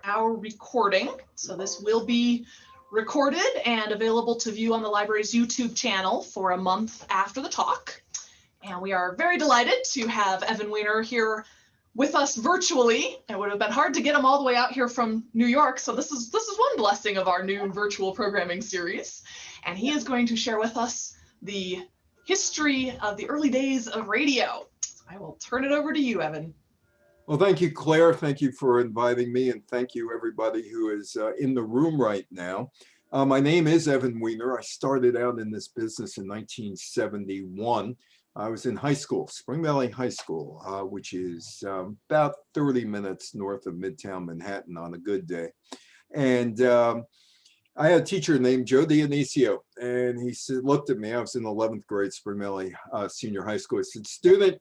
our recording. So this will be recorded and available to view on the library's YouTube channel for a month after the talk. And we are very delighted to have Evan Weiner here with us virtually. It would have been hard to get him all the way out here from New York. So this is one blessing of our new virtual programming series. And he is going to share with us the history of the early days of radio. So I will turn it over to you, Evan. Well, thank you, Claire. Thank you for inviting me, and thank you everybody who is in the room right now. My name is Evan Weiner. I started out in this business in 1971. I was in high school, Spring Valley High School, which is about 30 minutes north of Midtown Manhattan on a good day. And I had a teacher named Joe Dionisio, and he said, looked at me. I was in 11th grade, Spring Valley Senior High School. He said, "Student,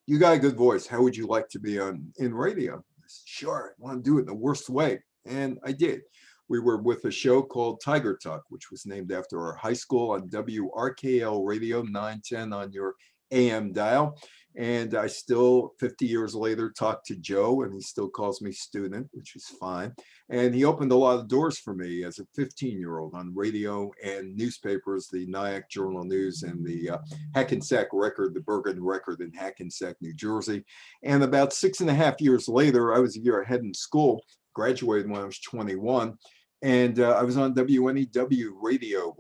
you got a good voice. How would you like to be in radio?" I said, "Sure, I want to do it in the worst way." And I did. We were with a show called Tiger Talk, which was named after our high school, on WRKL Radio 910 on your AM dial. And I still, 50 years later, talk to Joe, and he still calls me student, which is fine. And he opened a lot of doors for me as a 15-year-old on radio and newspapers, the Nyack Journal News and the Hackensack Record, the Bergen Record in Hackensack, New Jersey. And about 6.5 years later, I was a year ahead in school, graduated when I was 21. And I was on WNEW radio,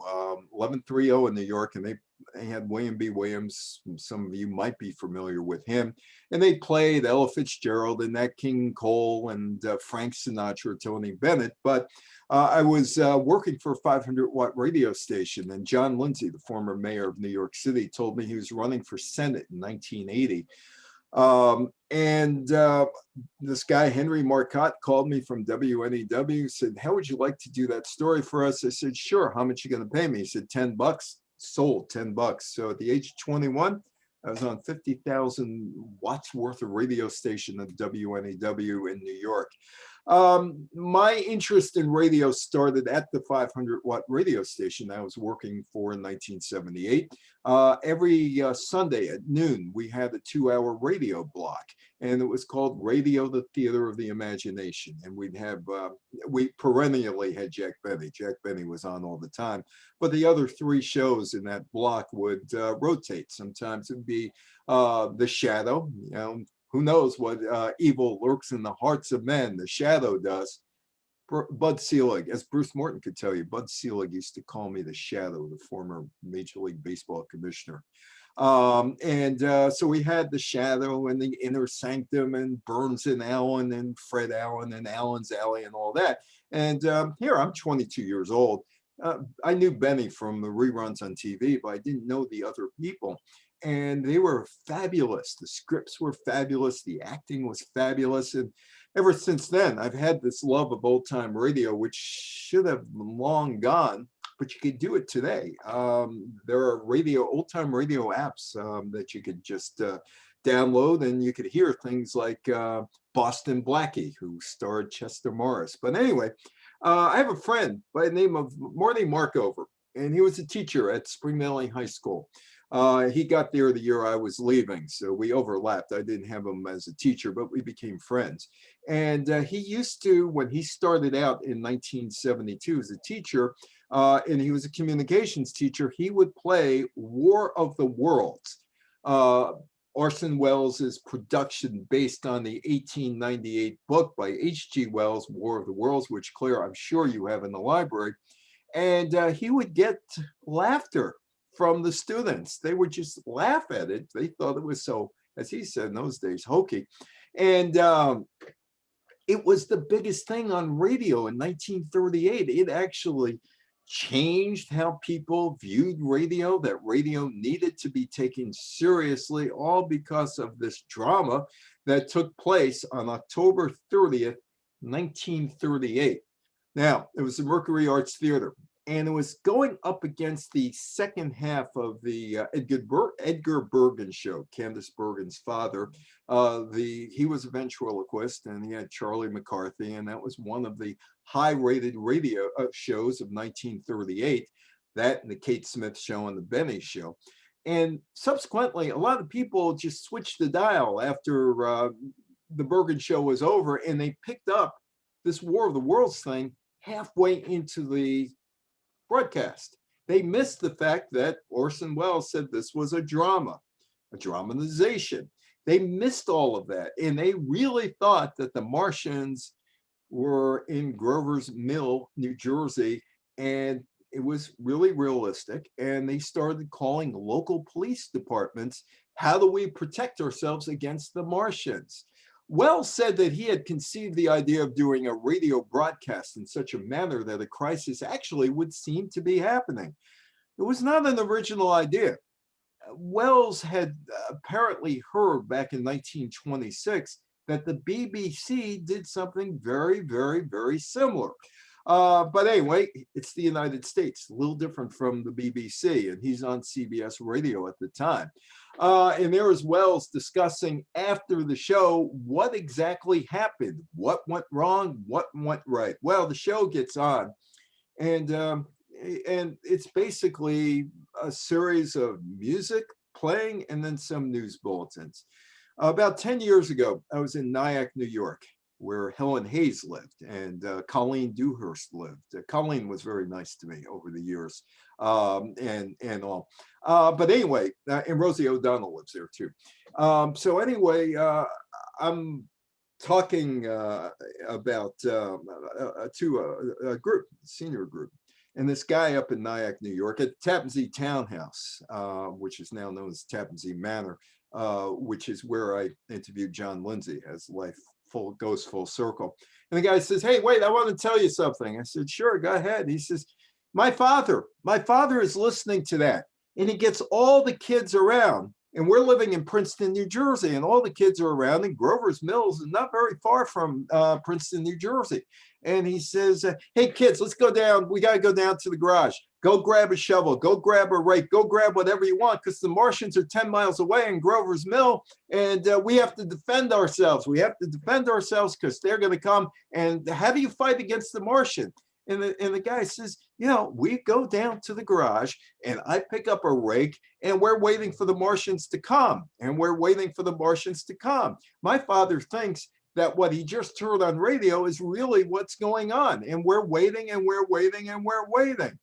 1130 in New York, and they had William B. Williams. Some of you might be familiar with him. And they played Ella Fitzgerald and Nat King Cole and Frank Sinatra, Tony Bennett. But I was working for a 500-watt radio station, and John Lindsay, the former mayor of New York City, told me he was running for Senate in 1980. This guy, Henry Marcotte, called me from WNEW, said, "How would you like to do that story for us?" I said, "Sure. How much are you going to pay me?" He said, $10. Sold, $10. So at the age of 21, I was on 50,000 watts worth of radio station at WNEW in New York. My interest in radio started at the 500-watt radio station I was working for in 1978. Every Sunday at noon, we had a 2-hour radio block, and it was called Radio, the Theater of the Imagination. And we perennially had Jack Benny. Jack Benny was on all the time. But the other 3 shows in that block would rotate. Sometimes it would be The Shadow, who knows what evil lurks in the hearts of men? The Shadow does. Bud Selig, as Bruce Morton could tell you, Bud Selig used to call me the Shadow, the former Major League Baseball commissioner. So we had the Shadow and the Inner Sanctum and Burns and Allen and Fred Allen and Allen's Alley and all that. And here I'm 22 years old. I knew Benny from the reruns on TV, but I didn't know the other people. And they were fabulous. The scripts were fabulous. The acting was fabulous. And ever since then, I've had this love of old time radio, which should have long gone, but you could do it today. There are old time radio apps that you could just download, and you could hear things like Boston Blackie, who starred Chester Morris. But anyway, I have a friend by the name of Marty Markover, and he was a teacher at Spring Valley High School. He got there the year I was leaving, so we overlapped. I didn't have him as a teacher, but we became friends. And he used to, when he started out in 1972 as a teacher, and he was a communications teacher, he would play War of the Worlds, Orson Welles' production based on the 1898 book by H.G. Wells, War of the Worlds, which, Claire, I'm sure you have in the library. And he would get laughter from the students. They would just laugh at it. They thought it was so, as he said in those days, hokey. And it was the biggest thing on radio in 1938. It actually changed how people viewed radio, that radio needed to be taken seriously, all because of this drama that took place on October 30th, 1938. Now, it was the Mercury Arts Theater, and it was going up against the second half of the Edgar Bergen show, Candace Bergen's father. He was a ventriloquist, and he had Charlie McCarthy, and that was one of the high-rated radio shows of 1938, that and the Kate Smith show and the Benny show. And subsequently, a lot of people just switched the dial after the Bergen show was over, and they picked up this War of the Worlds thing halfway into the broadcast. They missed the fact that Orson Welles said this was a drama, a dramatization. They missed all of that. And they really thought that the Martians were in Grover's Mill, New Jersey, and it was really realistic. And they started calling local police departments. How do we protect ourselves against the Martians? Wells said that he had conceived the idea of doing a radio broadcast in such a manner that a crisis actually would seem to be happening. It was not an original idea. Wells had apparently heard back in 1926 that the BBC did something very, very, very similar. But anyway, it's the United States, a little different from the BBC, and he's on CBS radio at the time. And there was Wells discussing after the show what exactly happened, what went wrong, what went right. Well, the show gets on, and it's basically a series of music playing and then some news bulletins. About 10 years ago, I was in Nyack, New York, where Helen Hayes lived and Colleen Dewhurst lived. Colleen was very nice to me over the years and all. But anyway, and Rosie O'Donnell lives there too. So anyway, I'm talking about to a group, senior group. And this guy up in Nyack, New York, at Tappan Zee Townhouse, which is now known as Tappan Zee Manor, which is where I interviewed John Lindsay as life goes full circle. And the guy says, "Hey, wait, I want to tell you something." I said, "Sure, go ahead." He says, my father is listening to that, and he gets all the kids around. And we're living in Princeton, New Jersey, and all the kids are around, and Grover's Mills is not very far from Princeton, New Jersey. And he says, "Hey, kids, let's go down. We got to go down to the garage. Go grab a shovel. Go grab a rake. Go grab whatever you want, because the Martians are 10 miles away in Grover's Mill, and we have to defend ourselves. We have to defend ourselves because they're going to come. And how do you fight against the Martian?" And the guy says, we go down to the garage and I pick up a rake and we're waiting for the Martians to come. And we're waiting for the Martians to come. My father thinks that what he just heard on radio is really what's going on. And we're waiting and we're waiting and we're waiting.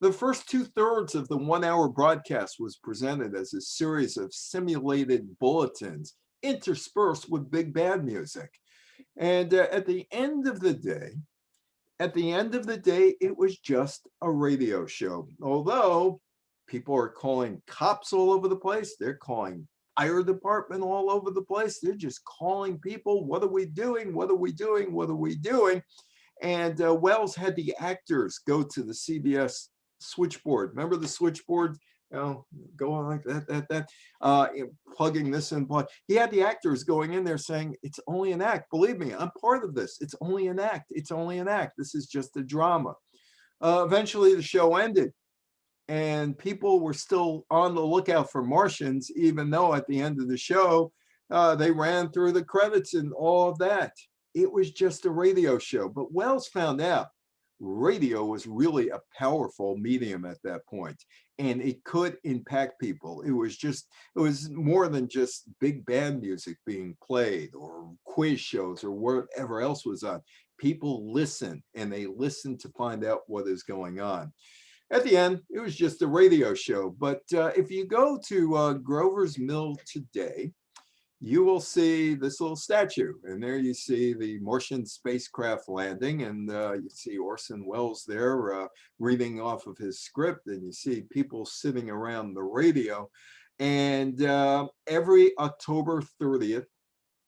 The first 2/3 of the 1-hour broadcast was presented as a series of simulated bulletins interspersed with big band music. And at the end of the day, it was just a radio show. Although people are calling cops all over the place, they're calling fire department all over the place. They're just calling people, what are we doing? What are we doing? What are we doing? And Wells had the actors go to the CBS switchboard. Remember the switchboard? Go on like that, plugging this and plug. He had the actors going in there saying, "It's only an act. Believe me, I'm part of this. It's only an act. It's only an act. This is just a drama." Eventually, the show ended, and people were still on the lookout for Martians, even though at the end of the show, they ran through the credits and all of that. It was just a radio show. But Wells found out radio was really a powerful medium at that point, and it could impact people. It was more than just big band music being played or quiz shows or whatever else was on. People listen, and they listen to find out what is going on. At the end, it was just a radio show. But if you go to Grover's Mill today, you will see this little statue, and there you see the Martian spacecraft landing, and you see Orson Welles there reading off of his script, and you see people sitting around the radio. And every October 30th,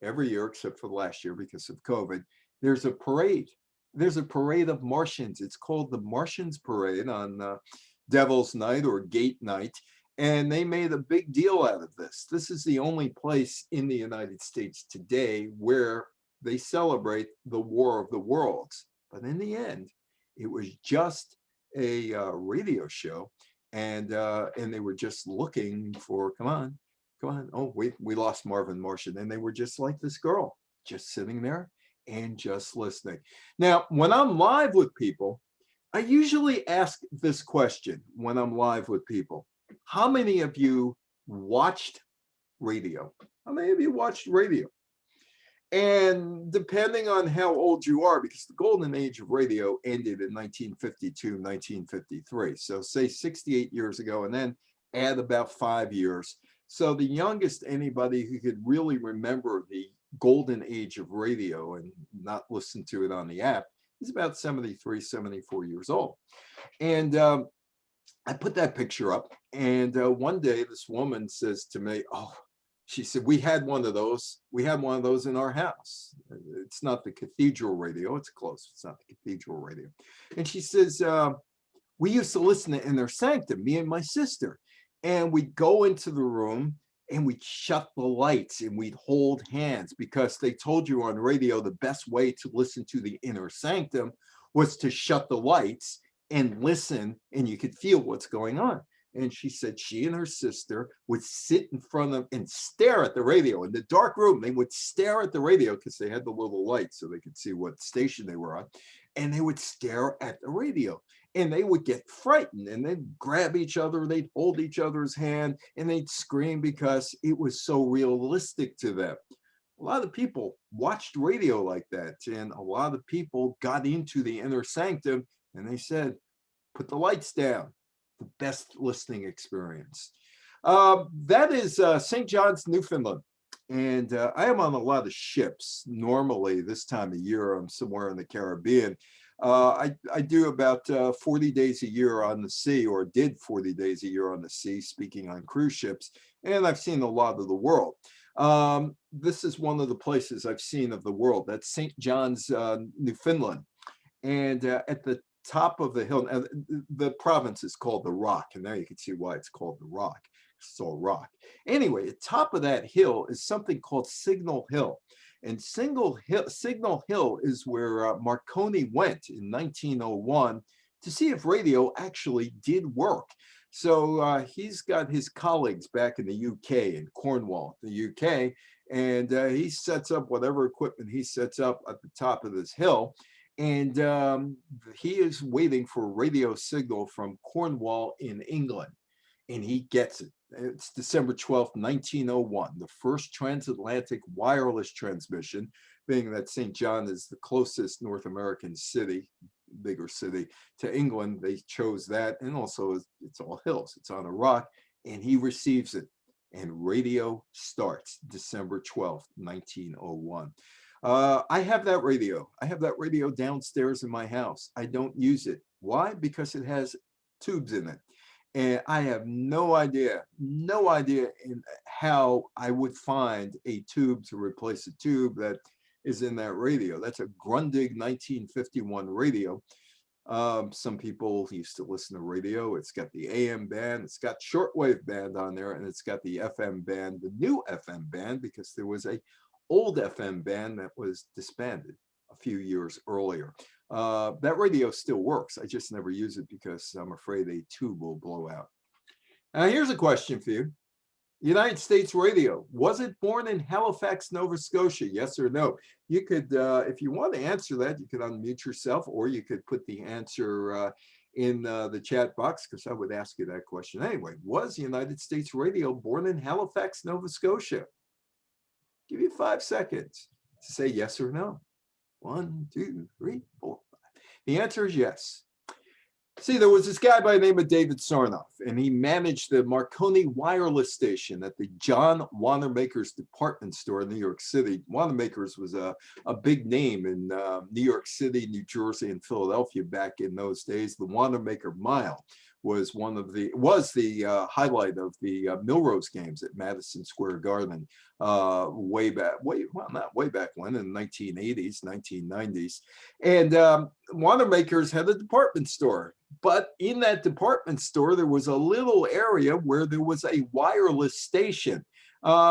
every year except for last year because of COVID, there's a parade. There's a parade of Martians. It's called the Martians Parade on Devil's Night or Gate Night. And they made a big deal out of this. This is the only place in the United States today where they celebrate the War of the Worlds. But in the end, it was just a radio show, and they were just looking for, come on. Oh, we lost Marvin Martian, and they were just like this girl, just sitting there and just listening. Now, when I'm live with people, I usually ask this question when I'm live with people. How many of you watched radio? How many of you watched radio? And depending on how old you are, because the golden age of radio ended in 1952, 1953. So say 68 years ago, and then add about 5 years. So the youngest anybody who could really remember the golden age of radio and not listen to it on the app is about 73, 74 years old. And I put that picture up, and one day this woman says to me, "Oh," she said, "we had one of those. We had one of those in our house. It's not the cathedral radio. It's close. It's not the cathedral radio." And she says, "We used to listen to Inner Sanctum, me and my sister, and we'd go into the room and we'd shut the lights and we'd hold hands because they told you on radio the best way to listen to the Inner Sanctum was to shut the lights and listen, and you could feel what's going on." And she said she and her sister would sit in front of and stare at the radio in the dark room. They would stare at the radio because they had the little light so they could see what station they were on. And they would stare at the radio and they would get frightened and they'd grab each other, they'd hold each other's hand, and they'd scream because it was so realistic to them. A lot of people watched radio like that, and a lot of people got into the Inner Sanctum, and they said, put the lights down. The best listening experience. That is St. John's, Newfoundland. And I am on a lot of ships. Normally, this time of year, I'm somewhere in the Caribbean. I do about 40 days a year on the sea, or did 40 days a year on the sea, speaking on cruise ships. And I've seen a lot of the world. This is one of the places I've seen of the world. That's St. John's, Newfoundland. And at the top of the hill, the province is called the Rock, and now you can see why it's called the Rock. It's all rock. Anyway, at top of that hill is something called Signal Hill, and Signal Hill is where Marconi went in 1901 to see if radio actually did work. So he's got his colleagues back in the UK, in Cornwall, the UK, and he sets up whatever equipment he sets up at the top of this hill. And he is waiting for a radio signal from Cornwall in England, and he gets it. It's December 12th, 1901, the first transatlantic wireless transmission, being that St. John is the closest North American city, bigger city, to England. They chose that, and also it's all hills. It's on a rock, and he receives it, and radio starts December 12th, 1901. I have that radio. I have that radio downstairs in my house. I don't use it. Why? Because it has tubes in it. And I have no idea in how I would find a tube to replace a tube that is in that radio. That's a Grundig 1951 radio. Some people used to listen to radio. It's got the AM band, it's got shortwave band on there, and it's got the FM band, the new FM band, because there was a old FM band that was disbanded a few years earlier. That radio still works. I just never use it because I'm afraid a tube will blow out. Now, here's a question for you. United States Radio, was it born in Halifax, Nova Scotia? Yes or no? You could, if you want to answer that, you could unmute yourself, or you could put the answer in the chat box, because I would ask you that question anyway. Was United States Radio born in Halifax, Nova Scotia? Give you 5 seconds to say yes or no. 1, 2, 3, 4, 5. The answer is yes. See, there was this guy by the name of David Sarnoff, and he managed the Marconi wireless station at the John Wanamaker's department store in New York City. Wanamaker's was a big name in New York City, New Jersey, and Philadelphia back in those days. The Wanamaker Mile was the highlight of the Milrose games at Madison Square Garden not way back when, in the 1980s, 1990s. And Wanamaker's had a department store. But in that department store, there was a little area where there was a wireless station,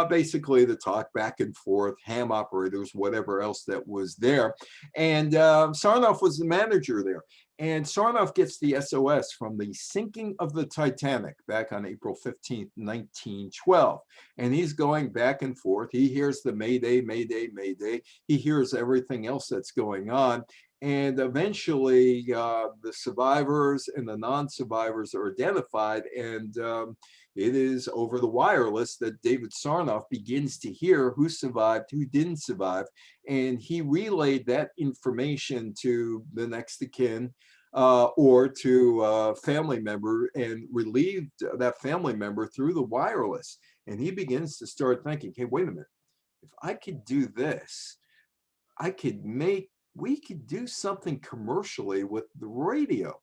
basically to talk back and forth, ham operators, whatever else that was there. And Sarnoff was the manager there. And Sarnoff gets the SOS from the sinking of the Titanic back on April 15th, 1912. And he's going back and forth. He hears the Mayday, Mayday, Mayday. He hears everything else that's going on. And eventually, the survivors and the non-survivors are identified, and it is over the wireless that David Sarnoff begins to hear who survived, who didn't survive, and he relayed that information to the next of kin or to a family member, and relieved that family member through the wireless. And he begins to start thinking, hey, wait a minute, if I could do this, we could do something commercially with the radio.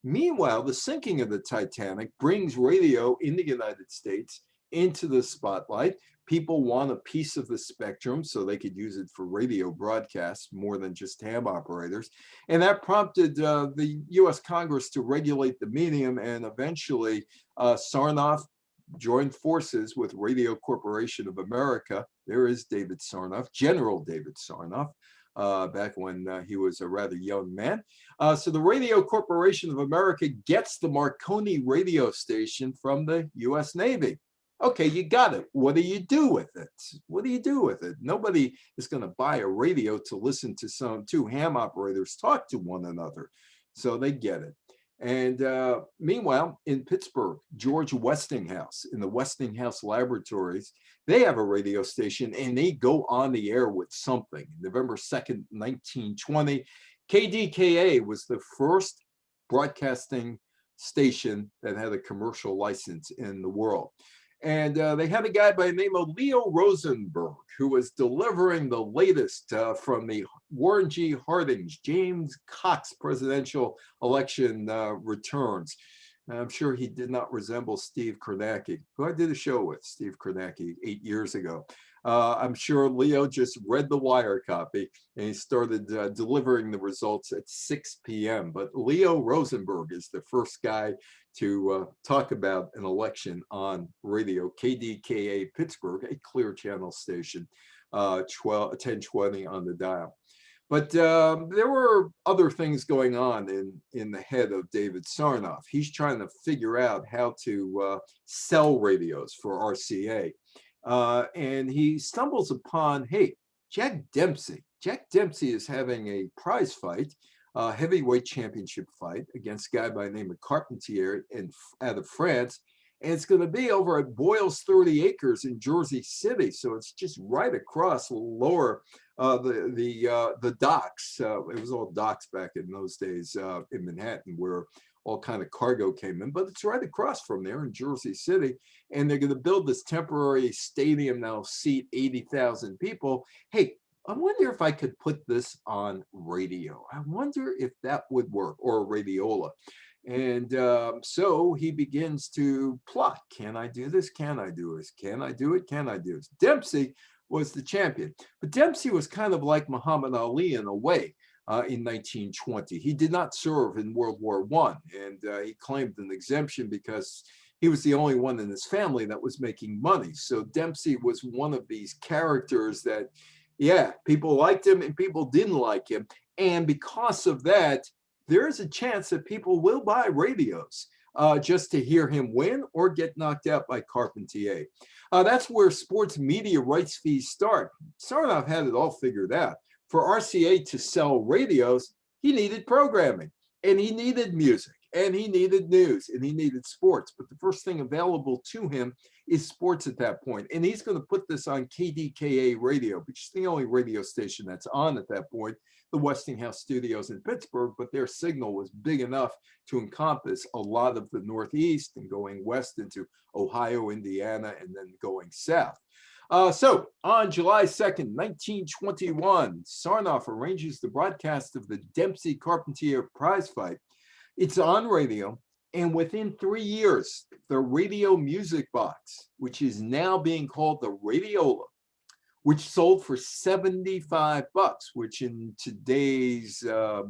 Meanwhile, the sinking of the Titanic brings radio in the United States into the spotlight. People want a piece of the spectrum so they could use it for radio broadcasts more than just ham operators. And that prompted the US Congress to regulate the medium, and eventually Sarnoff joined forces with Radio Corporation of America. There is David Sarnoff, General David Sarnoff, back when he was a rather young man. So the Radio Corporation of America gets the Marconi radio station from the US Navy. Okay, you got it. What do you do with it? What do you do with it? Nobody is going to buy a radio to listen to two ham operators talk to one another. So they get it. And meanwhile, in Pittsburgh, George Westinghouse, in the Westinghouse Laboratories, they have a radio station, and they go on the air with something. November 2nd, 1920, KDKA was the first broadcasting station that had a commercial license in the world. And they had a guy by the name of Leo Rosenberg, who was delivering the latest from the Warren G. Harding's James Cox presidential election returns. I'm sure he did not resemble Steve Kornacki, who I did a show with, Steve Kornacki, 8 years ago. I'm sure Leo just read the wire copy, and he started delivering the results at 6 p.m. But Leo Rosenberg is the first guy to talk about an election on radio. KDKA Pittsburgh, a clear channel station, 1020 on the dial. But there were other things going on in the head of David Sarnoff. He's trying to figure out how to sell radios for RCA. And he stumbles upon, hey, Jack Dempsey. Jack Dempsey is having a prize fight, heavyweight championship fight against a guy by the name of Carpentier out of France. And it's going to be over at Boyle's 30 Acres in Jersey City. So it's just right across lower the docks. It was all docks back in those days in Manhattan, where all kind of cargo came in, but it's right across from there in Jersey City. And they're going to build this temporary stadium now, seat 80,000 people. Hey, I wonder if I could put this on radio. I wonder if that would work, or a radiola. And so he begins to plot. Can I do this? Can I do this? Can I do it? Can I do this? Dempsey was the champion. But Dempsey was kind of like Muhammad Ali in a way. In 1920. He did not serve in World War I, and he claimed an exemption because he was the only one in his family that was making money. So Dempsey was one of these characters that, yeah, people liked him and people didn't like him. And because of that, there is a chance that people will buy radios just to hear him win or get knocked out by Carpentier. That's where sports media rights fees start. Sarnoff had it all figured out. For RCA to sell radios, he needed programming, and he needed music, and he needed news, and he needed sports. But the first thing available to him is sports at that point. And he's going to put this on KDKA radio, which is the only radio station that's on at that point, the Westinghouse studios in Pittsburgh, but their signal was big enough to encompass a lot of the Northeast and going west into Ohio, Indiana, and then going south. So on July 2nd, 1921, Sarnoff arranges the broadcast of the Dempsey-Carpentier prize fight. It's on radio, and within 3 years, the radio music box, which is now being called the radiola, which sold for $75, which in today's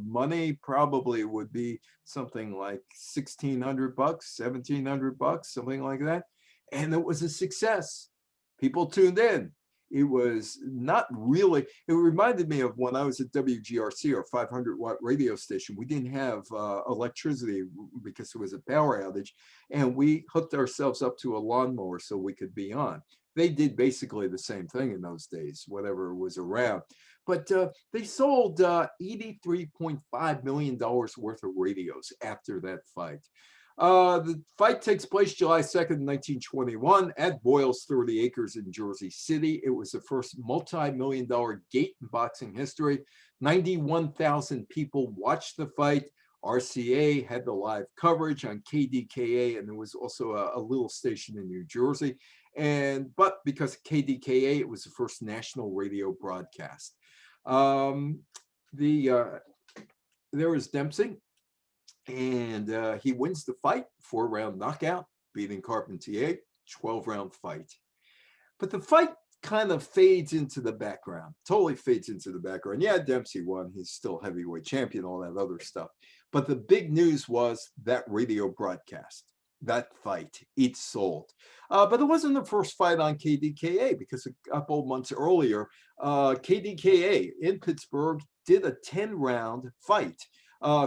money probably would be something like $1,600, $1,700, something like that. And it was a success. People tuned in. It was not really, it reminded me of when I was at WGRC, our 500-watt radio station. We didn't have electricity because it was a power outage, and we hooked ourselves up to a lawnmower so we could be on. They did basically the same thing in those days, whatever was around. But they sold $83.5 million worth of radios after that fight. The fight takes place July 2nd, 1921 at Boyle's 30 Acres in Jersey City. It was the first multi-million-dollar gate in boxing history. 91,000 people watched the fight. RCA had the live coverage on KDKA, and there was also a little station in New Jersey. But because of KDKA, it was the first national radio broadcast. There was Dempsey, and he wins the fight, 4-round knockout, beating Carpentier, 12-round fight. But the fight kind of fades into the background, totally fades into the background. Yeah, Dempsey won. He's still heavyweight champion, all that other stuff. But the big news was that radio broadcast, that fight, it sold. But it wasn't the first fight on KDKA, because a couple of months earlier, KDKA in Pittsburgh did a 10-round fight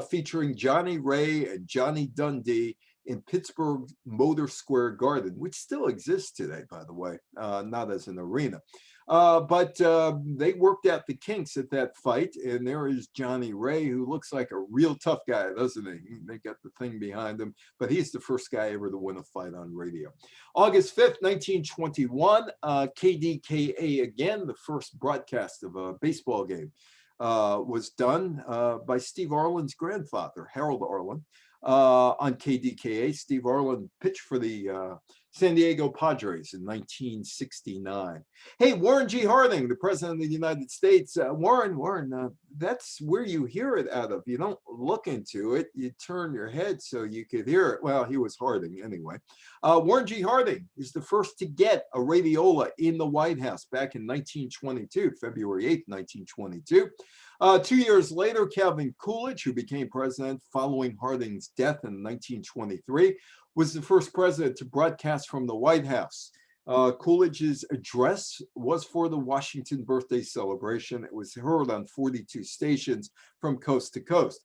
featuring Johnny Ray and Johnny Dundee in Pittsburgh Motor Square Garden, which still exists today, by the way, not as an arena. But they worked out the kinks at that fight, and there is Johnny Ray, who looks like a real tough guy, doesn't he? They got the thing behind him, but he's the first guy ever to win a fight on radio. August 5th, 1921, KDKA again, the first broadcast of a baseball game was done by Steve Arlen's grandfather, Harold Arlen. On KDKA, Steve Arlen pitched for the San Diego Padres in 1969. Hey, Warren G. Harding, the President of the United States. Warren, that's where you hear it out of. You don't look into it. You turn your head so you could hear it. Well, he was Harding anyway. Warren G. Harding is the first to get a radiola in the White House back in 1922, February 8th, 1922. 2 years later, Calvin Coolidge, who became president following Harding's death in 1923, was the first president to broadcast from the White House. Coolidge's address was for the Washington birthday celebration. It was heard on 42 stations from coast to coast.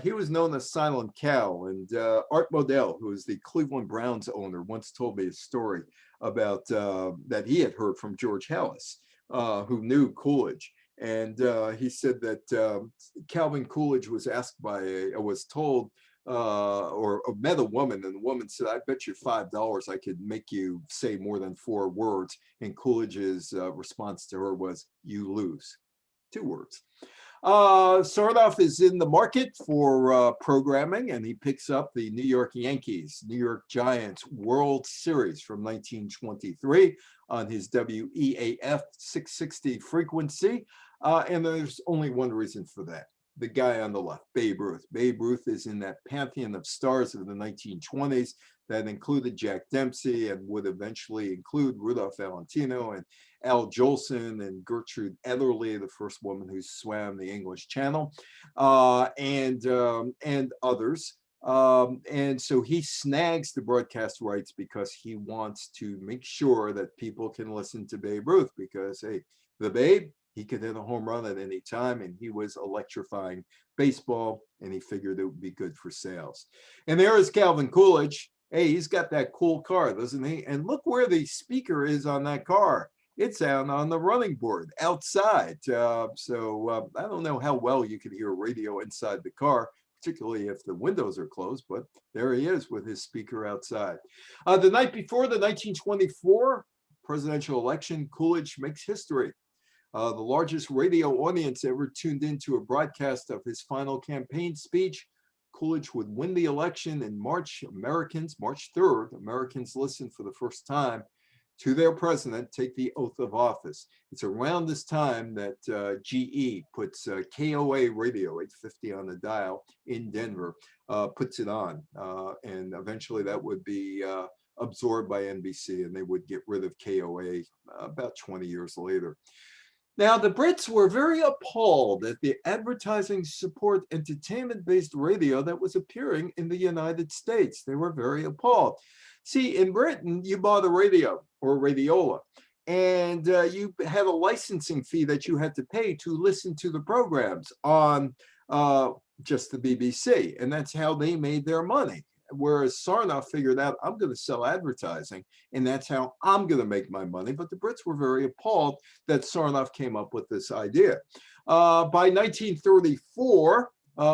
He was known as Silent Cal, and Art Modell, who is the Cleveland Browns owner, once told me a story about that he had heard from George Hallis, who knew Coolidge. And he said that Calvin Coolidge was asked was told, or met a woman, and the woman said, "I bet you $5 I could make you say more than 4 words." And Coolidge's response to her was, "You lose." 2 words. Sarnoff is in the market for programming, and he picks up the New York Yankees, New York Giants World Series from 1923 on his WEAF 660 frequency. And there's only one reason for that. The guy on the left, Babe Ruth. Babe Ruth is in that pantheon of stars of the 1920s that included Jack Dempsey and would eventually include Rudolph Valentino and Al Jolson and Gertrude Ederle, the first woman who swam the English Channel, and others. And so he snags the broadcast rights because he wants to make sure that people can listen to Babe Ruth, because, hey, the Babe, he could hit a home run at any time, and he was electrifying baseball, and he figured it would be good for sales. And there is Calvin Coolidge. Hey, he's got that cool car, doesn't he? And look where the speaker is on that car. It's out on the running board outside. So I don't know how well you could hear radio inside the car, particularly if the windows are closed, but there he is with his speaker outside. The night before the 1924 presidential election, Coolidge makes history. The largest radio audience ever tuned into a broadcast of his final campaign speech. Coolidge would win the election in March. March 3rd, Americans listened for the first time to their president take the oath of office. It's around this time that GE puts KOA radio, 850 on the dial in Denver, puts it on. And eventually that would be absorbed by NBC, and they would get rid of KOA about 20 years later. Now, the Brits were very appalled at the advertising support entertainment-based radio that was appearing in the United States. They were very appalled. See, in Britain, you bought a radio or radiola, and you had a licensing fee that you had to pay to listen to the programs on just the BBC, and that's how they made their money. whereas Sarnoff figured out, I'm going to sell advertising, and that's how I'm going to make my money. But the Brits were very appalled that Sarnoff came up with this idea. By 1934,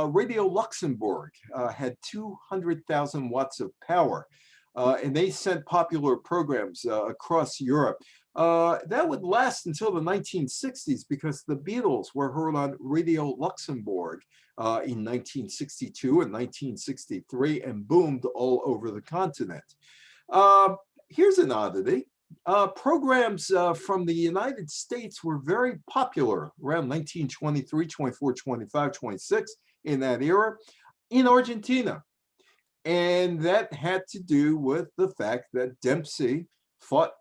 Radio Luxembourg had 200,000 watts of power, and they sent popular programs across Europe. That would last until the 1960s because the Beatles were heard on Radio Luxembourg in 1962 and 1963 and boomed all over the continent. Here's an oddity. Programs from the United States were very popular around 1923, 24, 25, 26 in that era in Argentina. And that had to do with the fact that Dempsey fought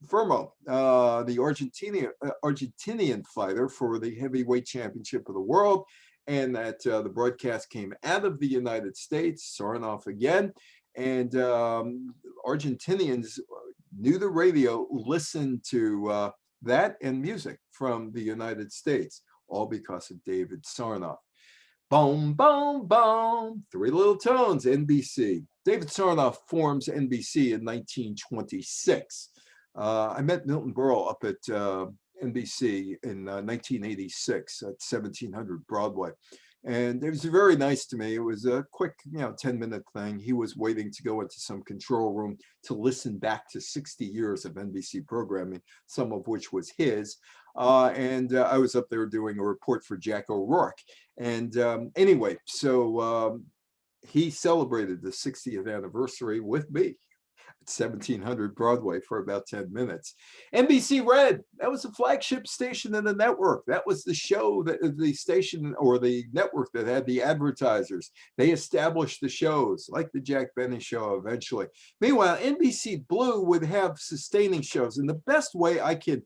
Firmo, the Argentinian fighter for the heavyweight championship of the world, and that the broadcast came out of the United States, Sarnoff again, and Argentinians knew the radio, listened to that and music from the United States, all because of David Sarnoff. Boom, boom, boom, three little tones, NBC. David Sarnoff forms NBC in 1926. I met Milton Berle up at NBC in 1986 at 1700 Broadway. And it was very nice to me. It was a quick, 10-minute thing. He was waiting to go into some control room to listen back to 60 years of NBC programming, some of which was his. And I was up there doing a report for Jack O'Rourke. And anyway, so he celebrated the 60th anniversary with me. 1700 Broadway for about 10 minutes. NBC Red, that was the flagship station in the network. That was the show, that the station or the network that had the advertisers. They established the shows like the Jack Benny show eventually. Meanwhile, NBC Blue would have sustaining shows. And the best way I can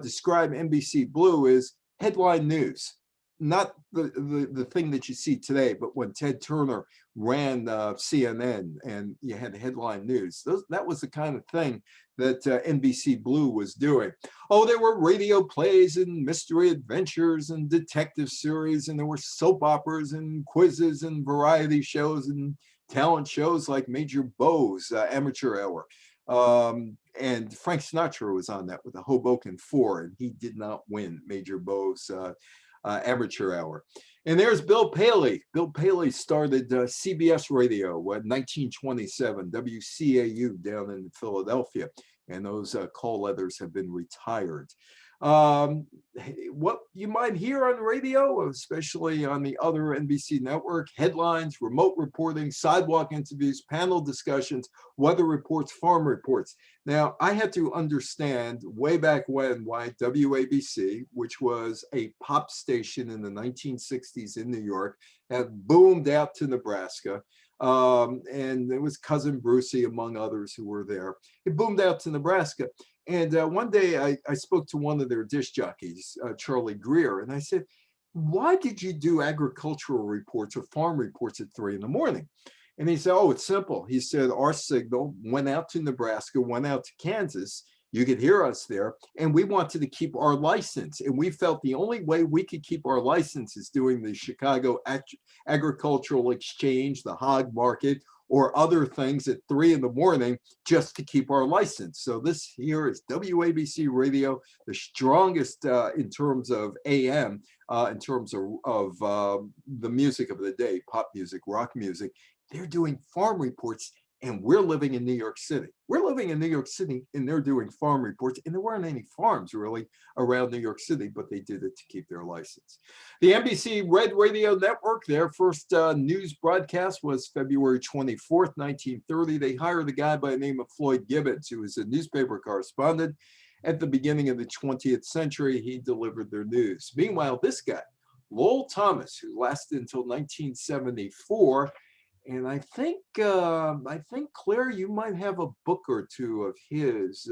describe NBC Blue is headline news. Not the thing that you see today, but when Ted Turner ran CNN and you had headline news, that was the kind of thing that NBC Blue was doing. Oh, there were radio plays and mystery adventures and detective series, and there were soap operas and quizzes and variety shows and talent shows like Major Beau's Amateur Hour. And Frank Sinatra was on that with the Hoboken Four, and he did not win Major Beau's Amateur Hour. And there's Bill Paley. Bill Paley started CBS Radio in 1927, WCAU down in Philadelphia. And those call letters have been retired. What you might hear on radio, especially on the other NBC network, headlines, remote reporting, sidewalk interviews, panel discussions, weather reports, farm reports. Now, I had to understand way back when why WABC, which was a pop station in the 1960s in New York, had boomed out to Nebraska. And it was Cousin Brucey, among others who were there. It boomed out to Nebraska. And one day I spoke to one of their disc jockeys, Charlie Greer, and I said, why did you do agricultural reports or farm reports at 3 in the morning? And he said, oh, it's simple. He said, our signal went out to Nebraska, went out to Kansas. You could hear us there. And we wanted to keep our license. And we felt the only way we could keep our license is doing the Chicago Agricultural Exchange, the hog market, or other things at 3 in the morning just to keep our license. So this here is WABC Radio, the strongest in terms of AM, in terms of the music of the day, pop music, rock music. They're doing farm reports, and we're living in New York City. We're living in New York City, and they're doing farm reports, and there weren't any farms really around New York City, but they did it to keep their license. The NBC Red Radio Network, their first news broadcast was February 24th, 1930. They hired a guy by the name of Floyd Gibbons, who was a newspaper correspondent. At the beginning of the 20th century, he delivered their news. Meanwhile, this guy, Lowell Thomas, who lasted until 1974, and I think Claire, you might have a book or two of his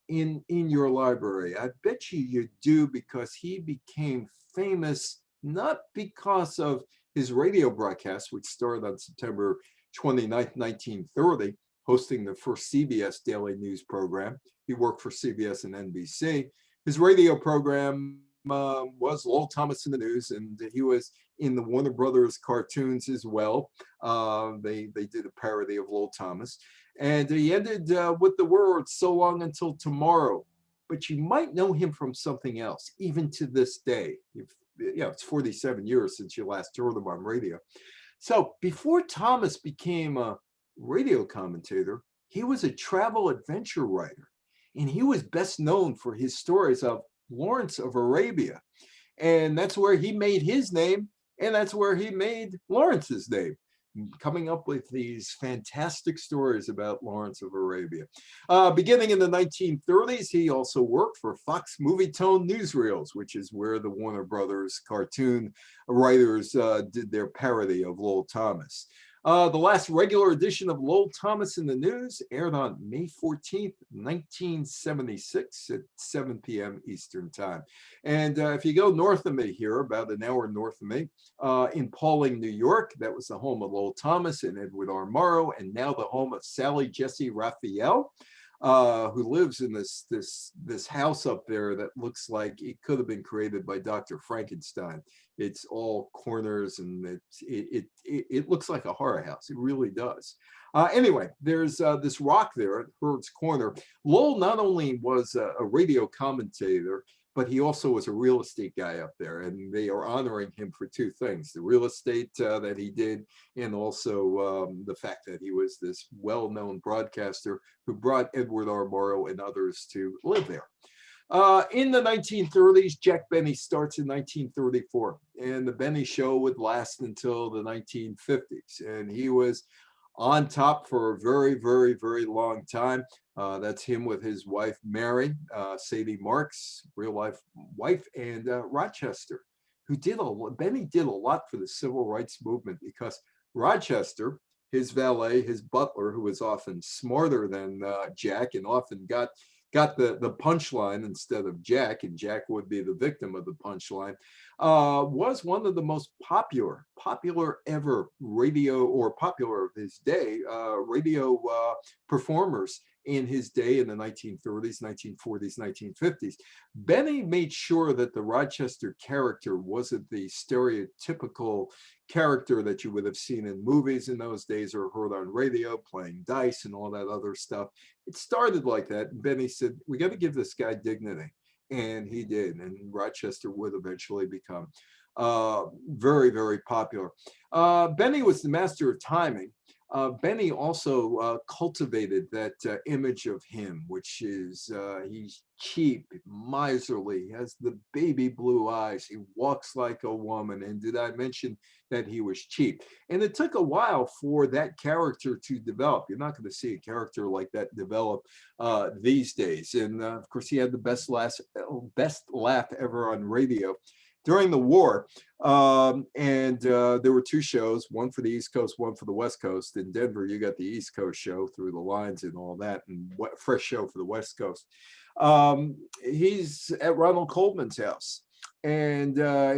in your library. I bet you do, because he became famous not because of his radio broadcast, which started on September 29th, 1930, hosting the first CBS daily news program. He worked for CBS and NBC. His radio program was Lowell Thomas in the News, and he was in the Warner Brothers cartoons as well. They did a parody of Lowell Thomas, and he ended with the words "So long until tomorrow." But you might know him from something else, even to this day. It's 47 years since you last heard him on radio. So before Thomas became a radio commentator, he was a travel adventure writer, and he was best known for his stories of Lawrence of Arabia. And that's where he made his name, and that's where he made Lawrence's name, coming up with these fantastic stories about Lawrence of Arabia. Beginning in the 1930s, he also worked for Fox Movie Tone Newsreels, which is where the Warner Brothers cartoon writers did their parody of Lowell Thomas. The last regular edition of Lowell Thomas in the News aired on May 14th, 1976 at 7 p.m. Eastern Time. And if you go north of me here, about an hour north of me, in Pauling, New York, that was the home of Lowell Thomas and Edward R. Murrow, and now the home of Sally Jesse Raphael, who lives in this house up there that looks like it could have been created by Dr. Frankenstein. It's all corners, and it looks like a horror house. It really does. Anyway, there's this rock there at Heard's Corner. Lowell not only was a radio commentator, but he also was a real estate guy up there, and they are honoring him for two things: the real estate that he did, and also the fact that he was this well-known broadcaster who brought Edward R. Murrow and others to live there. In the 1930s, Jack Benny starts in 1934, and the Benny Show would last until the 1950s, and he was on top for a very, very, very long time. That's him with his wife, Mary, Sadie Marks, real life wife, and Rochester, who Benny did a lot for the civil rights movement, because Rochester, his valet, his butler, who was often smarter than Jack and often got the punchline instead of Jack, and Jack would be the victim of the punchline, was one of the most popular ever radio, or popular of his day, radio performers in his day in the 1930s, 1940s, 1950s. Benny made sure that the Rochester character wasn't the stereotypical character that you would have seen in movies in those days or heard on radio, playing dice and all that other stuff. It started like that. And Benny said, we got to give this guy dignity. And he did. And Rochester would eventually become very, very popular. Benny was the master of timing. Benny also cultivated that image of him, which is he's cheap, miserly, he has the baby blue eyes, he walks like a woman. And did I mention that he was cheap? And it took a while for that character to develop. You're not going to see a character like that develop these days. And of course, he had the best laugh ever on radio during the war. There were two shows, one for the East Coast, one for the West Coast. In Denver, you got the East Coast show, Through the Lines and all that, and fresh show for the West Coast. He's at Ronald Coleman's house, and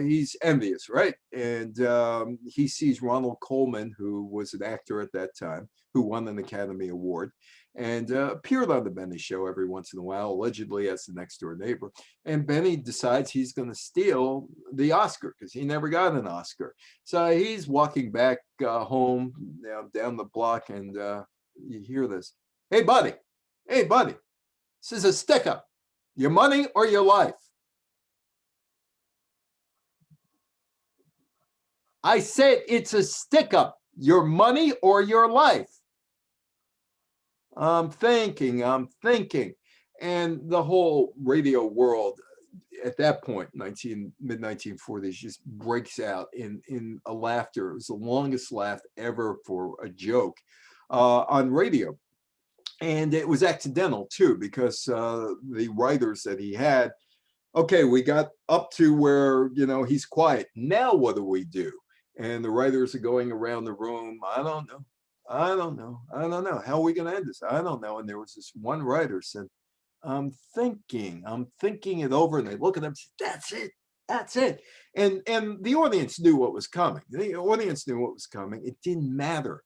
he's envious, right? And he sees Ronald Coleman, who was an actor at that time, who won an Academy Award, and appeared on the Benny Show every once in a while, allegedly as the next door neighbor. And Benny decides he's going to steal the Oscar, because he never got an Oscar. So he's walking back home down the block, and you hear this: hey buddy, this is a stick up, your money or your life. I said it's a stick up, your money or your life. I'm thinking. And the whole radio world at that point, mid-1940s, just breaks out in a laughter. It was the longest laugh ever for a joke on radio. And it was accidental too, because the writers that he had, okay, we got up to where, he's quiet. Now what do we do? And the writers are going around the room. I don't know. How are we going to end this? I don't know. And there was this one writer said, I'm thinking it over. And they look at him and say, that's it. And the audience knew what was coming. The audience knew what was coming. It didn't matter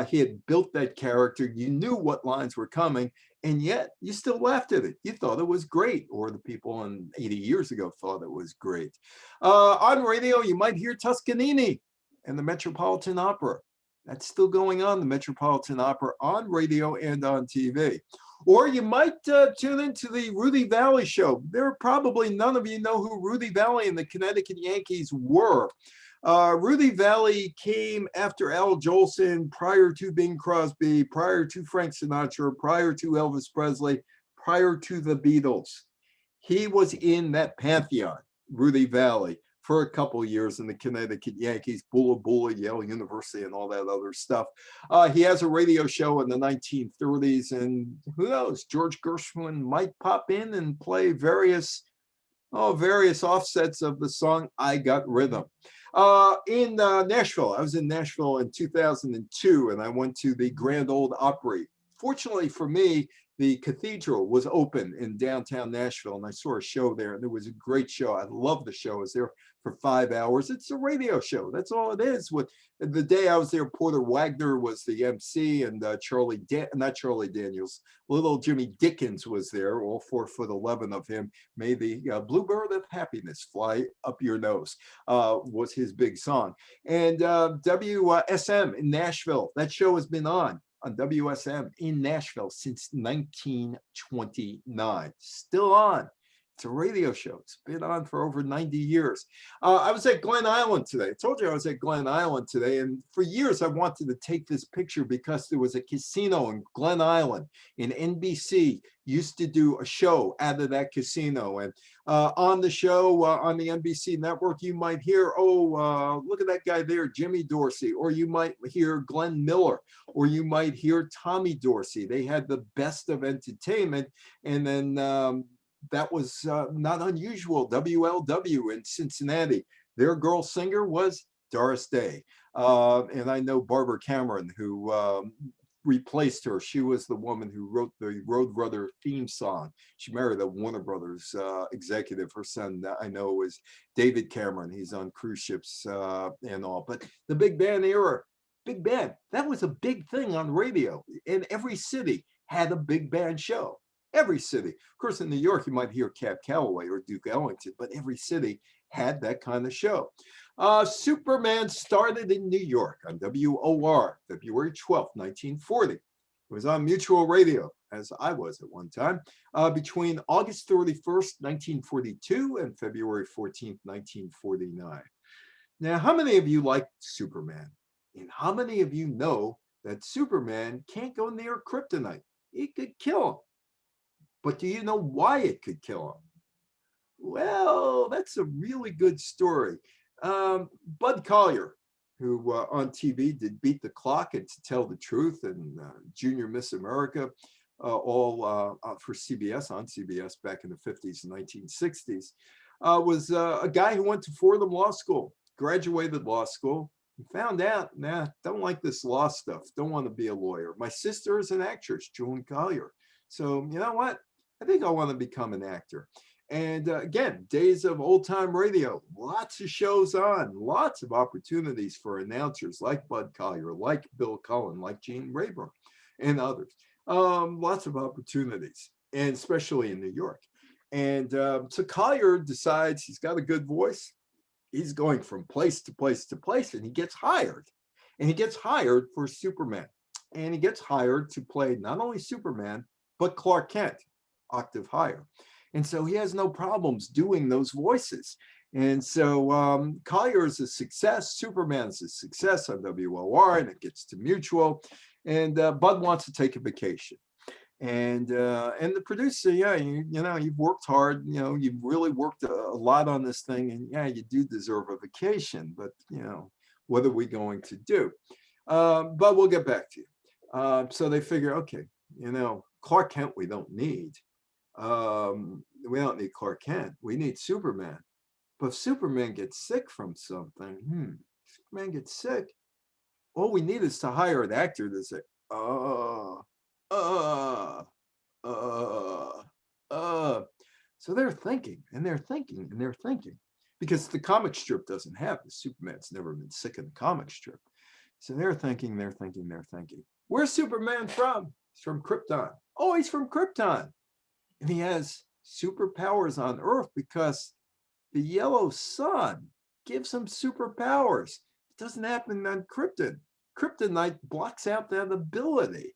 He had built that character. You knew what lines were coming, and yet you still laughed at it. You thought it was great, or the people in 80 years ago thought it was great. On radio, you might hear Toscanini and the Metropolitan Opera. That's still going on, the Metropolitan Opera, on radio and on TV. Or you might tune into the Rudy Valley show. There are probably none of you know who Rudy Valley and the Connecticut Yankees were. Rudy Valley came after Al Jolson, prior to Bing Crosby, prior to Frank Sinatra, prior to Elvis Presley, prior to the Beatles. He was in that pantheon, Rudy Valley, for a couple of years in the Connecticut Yankees, Bula Bula, Yale University, and all that other stuff. He has a radio show in the 1930s, and who knows, George Gershwin might pop in and play various offsets of the song I Got Rhythm. In Nashville, I was in Nashville in 2002, and I went to the Grand Ole Opry. Fortunately for me, the cathedral was open in downtown Nashville, and I saw a show there, and it was a great show. I love the show. I was there for 5 hours. It's a radio show. That's all it is. With the day I was there, Porter Wagner was the MC, and not Charlie Daniels, little Jimmy Dickens was there, all 4'11" of him. May the bluebird of happiness fly up your nose, was his big song. And WSM in Nashville, that show has been on WSM in Nashville since 1929. Still on. It's a radio show. It's been on for over 90 years. I was at Glen Island today. I told you I was at Glen Island today, and for years I wanted to take this picture because there was a casino in Glen Island, and NBC used to do a show out of that casino. And on the show, on the NBC network, you might hear, look at that guy there, Jimmy Dorsey, or you might hear Glenn Miller, or you might hear Tommy Dorsey. They had the best of entertainment. And then that was not unusual. WLW in Cincinnati, their girl singer was Doris Day. And I know Barbara Cameron, who replaced her. She was the woman who wrote the Roadrunner theme song. She married a Warner Brothers executive. Her son, I know, is David Cameron. He's on cruise ships and all. But the big band era, big band, that was a big thing on radio. And every city had a big band show. Every city. Of course, in New York, you might hear Cab Calloway or Duke Ellington, but every city had that kind of show. Superman started in New York on WOR, February 12th, 1940. It was on Mutual Radio, as I was at one time, between August 31st, 1942 and February 14th, 1949. Now, how many of you like Superman? And how many of you know that Superman can't go near Kryptonite? It could kill him. But do you know why it could kill him? Well, that's a really good story. Bud Collyer, who on TV did Beat the Clock and To Tell the Truth and Junior Miss America, all for CBS, on CBS back in the 50s and 1960s, was a guy who went to Fordham Law School, graduated law school, and found out, don't like this law stuff, don't want to be a lawyer. My sister is an actress, June Collier. So you know what? I think I want to become an actor. And again, days of old time radio, lots of shows on, lots of opportunities for announcers like Bud Collyer, like Bill Cullen, like Gene Rayburn, and others. Lots of opportunities, and especially in New York. And so Collier decides he's got a good voice. He's going from place to place to place, and he gets hired. And he gets hired for Superman. And he gets hired to play not only Superman, but Clark Kent, octave higher. And so he has no problems doing those voices. And so Collier is a success. Superman's a success on WOR, and it gets to Mutual. And Bud wants to take a vacation. And the producer, you've worked hard. You've really worked a lot on this thing. And you do deserve a vacation. But, what are we going to do? But we'll get back to you. So they figure, okay, Clark Kent we don't need. We don't need Clark Kent. We need Superman. But if Superman gets sick from something, Superman gets sick, all we need is to hire an actor to say, So they're thinking, and they're thinking, and they're thinking. Because the comic strip doesn't have this. Superman's never been sick in the comic strip. So they're thinking, where's Superman from? He's from Krypton. Oh, he's from Krypton. And he has superpowers on Earth because the yellow sun gives him superpowers. It doesn't happen on Krypton. Kryptonite blocks out that ability.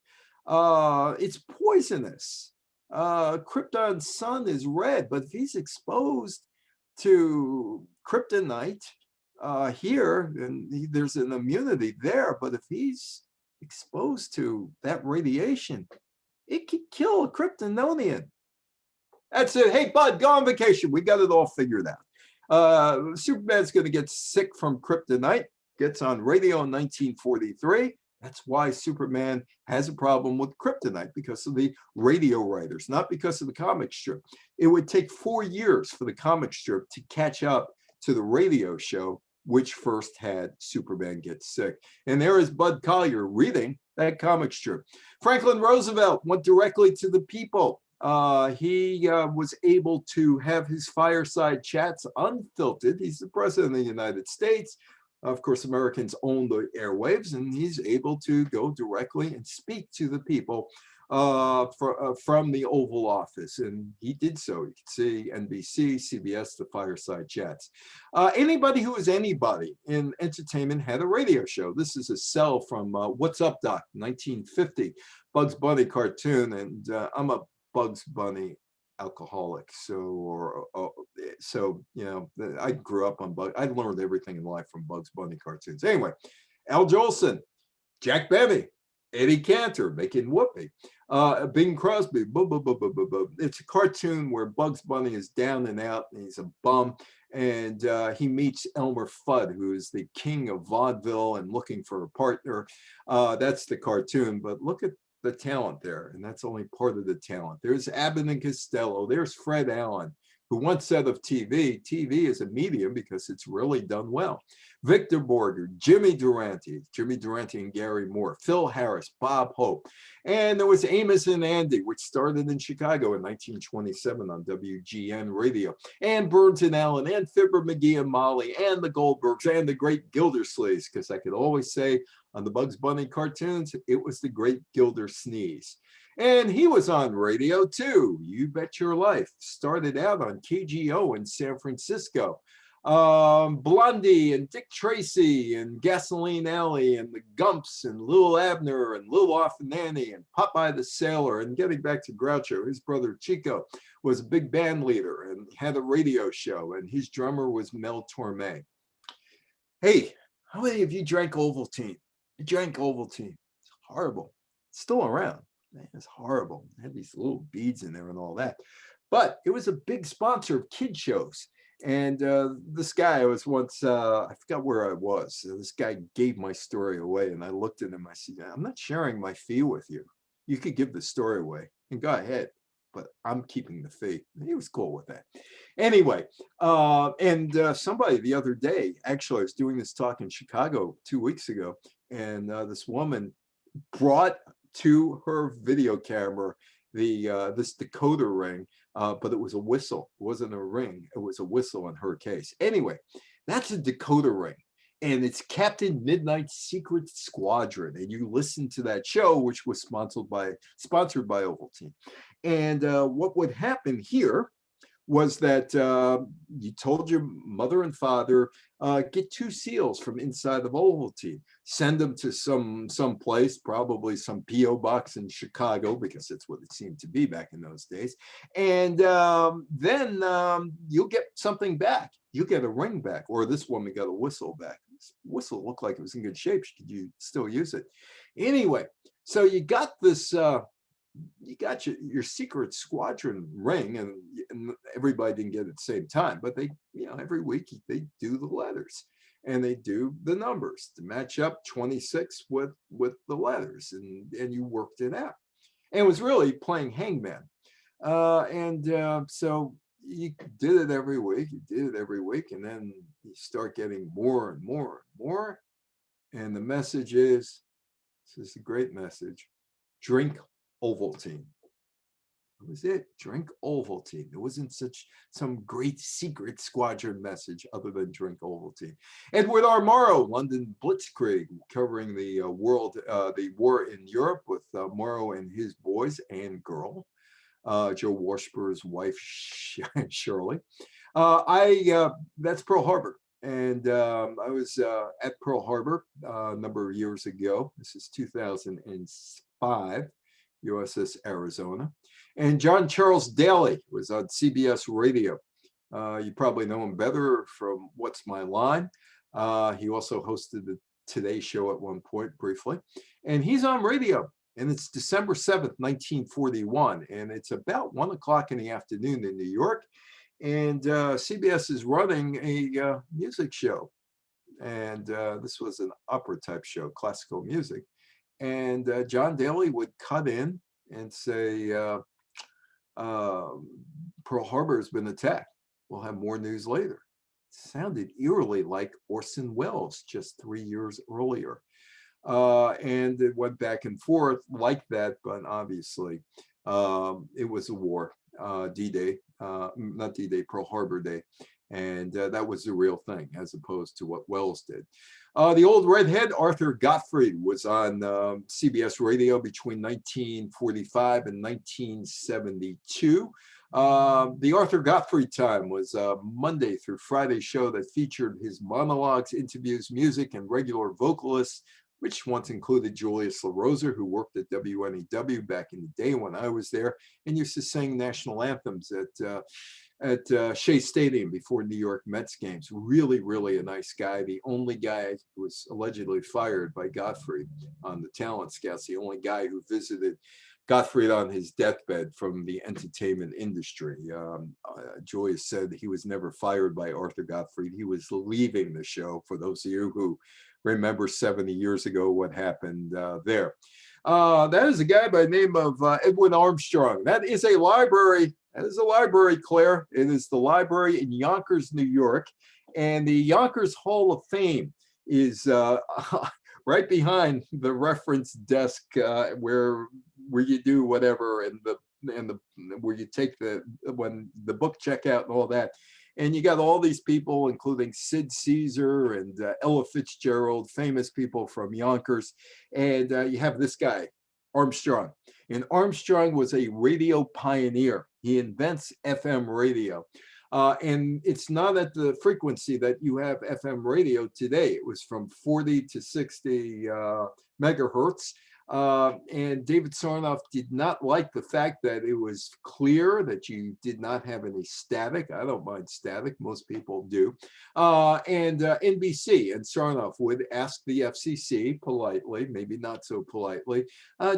It's poisonous. Krypton's sun is red, but if he's exposed to kryptonite here, and there's an immunity there, but if he's exposed to that radiation, it could kill a Kryptonian. That's it. Hey, bud, go on vacation. We got it all figured out. Superman's going to get sick from kryptonite, gets on radio in 1943. That's why Superman has a problem with kryptonite, because of the radio writers, not because of the comic strip. It would take 4 years for the comic strip to catch up to the radio show, which first had Superman get sick. And there is Bud Collyer reading that comic strip. Franklin Roosevelt went directly to the people. He was able to have his fireside chats unfiltered. He's the president of the United States. Of course, Americans own the airwaves, and he's able to go directly and speak to the people from the Oval Office. And he did so. You can see NBC, CBS, the fireside chats. Anybody who is anybody in entertainment had a radio show. This is a cell from What's Up, Doc, 1950, Bugs Bunny cartoon. And I'm a Bugs Bunny alcoholic, so you know, I grew up on I learned everything in life from Bugs Bunny cartoons. Anyway, Al Jolson, Jack Benny, Eddie Cantor making Whoopi, Bing Crosby. It's a cartoon where Bugs Bunny is down and out, and he's a bum, and he meets Elmer Fudd, who is the king of vaudeville and looking for a partner. That's the cartoon, but look at the talent there, and that's only part of the talent. There's Abbott and Costello, there's Fred Allen, who once said of TV is a medium because it's really done well. Victor Borger, Jimmy Durante and Gary Moore, Phil Harris, Bob Hope, and there was Amos and Andy, which started in Chicago in 1927 on WGN radio, and Burns and Allen, and Fibber McGee and Molly, and the Goldbergs, and the great Gildersleeves, because I could always say on the Bugs Bunny cartoons, it was the great Gildersleeves. And he was on radio too. You Bet Your Life. Started out on KGO in San Francisco. Blondie and Dick Tracy and Gasoline Alley and the Gumps and Lil Abner and Lil Off and Nanny and Popeye the Sailor. And getting back to Groucho, his brother Chico was a big band leader and had a radio show, and his drummer was Mel Torme. Hey, how many of you drank Ovaltine? You drank Ovaltine. It's horrible. It's still around. Man, it's horrible. It had these little beads in there and all that. But it was a big sponsor of kid shows. And this guy was once, I forgot where I was. This guy gave my story away, and I looked at him. I said, I'm not sharing my fee with you. You could give the story away and go ahead, but I'm keeping the fee. And he was cool with that. Anyway, somebody the other day, actually, I was doing this talk in Chicago 2 weeks ago, and this woman brought to her video camera this decoder ring, but it was a whistle. It wasn't a ring. It was a whistle in her case. Anyway, that's a decoder ring, and it's Captain Midnight's Secret Squadron. And you listen to that show, which was sponsored by Ovaltine. And what would happen here was that you told your mother and father, get 2 seals from inside of Ovaltine, send them to some place, probably some P.O. box in Chicago, because that's what it seemed to be back in those days. And then you'll get something back. You get a ring back, or this woman got a whistle back. This whistle looked like it was in good shape. Could you still use it? Anyway, so you got this, you got your Secret Squadron ring, and everybody didn't get it at the same time, but they, you know, every week they do the letters and they do the numbers to match up 26 with the letters, and you worked it out. And it was really playing hangman. So you did it every week, and then you start getting more and more and more. And the message is, this is a great message: drink Ovaltine. That was it. Drink Ovaltine. There wasn't some great secret squadron message other than drink Ovaltine. Edward R. Morrow, London Blitzkrieg, covering the the war in Europe with Morrow and his boys and girl, Joe Washburn's wife, Shirley. That's Pearl Harbor. And I was at Pearl Harbor a number of years ago. This is 2005, USS Arizona. And John Charles Daly was on CBS Radio. You probably know him better from What's My Line. He also hosted the Today Show at one point briefly. And he's on radio. And it's December 7th, 1941. And it's about 1 o'clock in the afternoon in New York. And CBS is running a music show. And this was an opera type show, classical music. And John Daly would cut in and say, Pearl Harbor has been attacked. We'll have more news later. It sounded eerily like Orson Welles just 3 years earlier. And it went back and forth like that, but obviously it was a war, D-Day, not D-Day, Pearl Harbor Day. And that was the real thing as opposed to what Wells did. The old redhead, Arthur Godfrey, was on CBS Radio between 1945 and 1972. The Arthur Godfrey time was a Monday through Friday show that featured his monologues, interviews, music, and regular vocalists, which once included Julius LaRosa, who worked at WNEW back in the day when I was there, and used to sing national anthems at Shea Stadium before New York Mets games. Really, really a nice guy. The only guy who was allegedly fired by Godfrey on the talent scouts, the only guy who visited Godfrey on his deathbed from the entertainment industry. Julius said he was never fired by Arthur Godfrey. He was leaving the show, for those of you who remember 70 years ago what happened there. That is a guy by the name of Edwin Armstrong. That is a library. That is a library, Claire. It is the library in Yonkers, New York. And the Yonkers Hall of Fame is right behind the reference desk where you do whatever and where you take when the book checkout and all that. And you got all these people, including Sid Caesar and Ella Fitzgerald, famous people from Yonkers. And you have this guy, Armstrong. And Armstrong was a radio pioneer. He invents FM radio. And it's not at the frequency that you have FM radio today. It was from 40 to 60 megahertz. And David Sarnoff did not like the fact that it was clear that you did not have any static. I don't mind static, most people do. And NBC and Sarnoff would ask the FCC politely, maybe not so politely,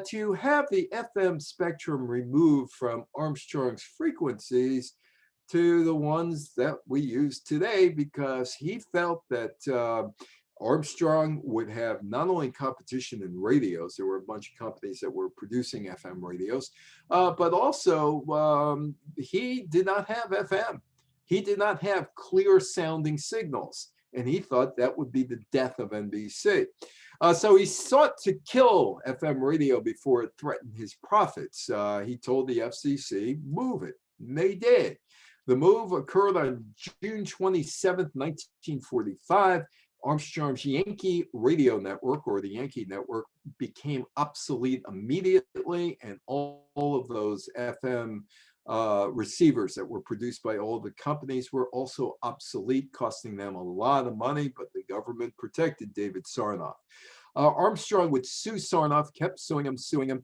to have the FM spectrum removed from Armstrong's frequencies to the ones that we use today, because he felt that Armstrong would have not only competition in radios, there were a bunch of companies that were producing FM radios, but also he did not have FM. He did not have clear sounding signals, and he thought that would be the death of NBC. So he sought to kill FM radio before it threatened his profits. He told the FCC, move it, and they did. The move occurred on June 27th, 1945. Armstrong's Yankee radio network, or the Yankee network, became obsolete immediately, and all of those FM receivers that were produced by all the companies were also obsolete, costing them a lot of money, but the government protected David Sarnoff. Armstrong would sue Sarnoff, kept suing him.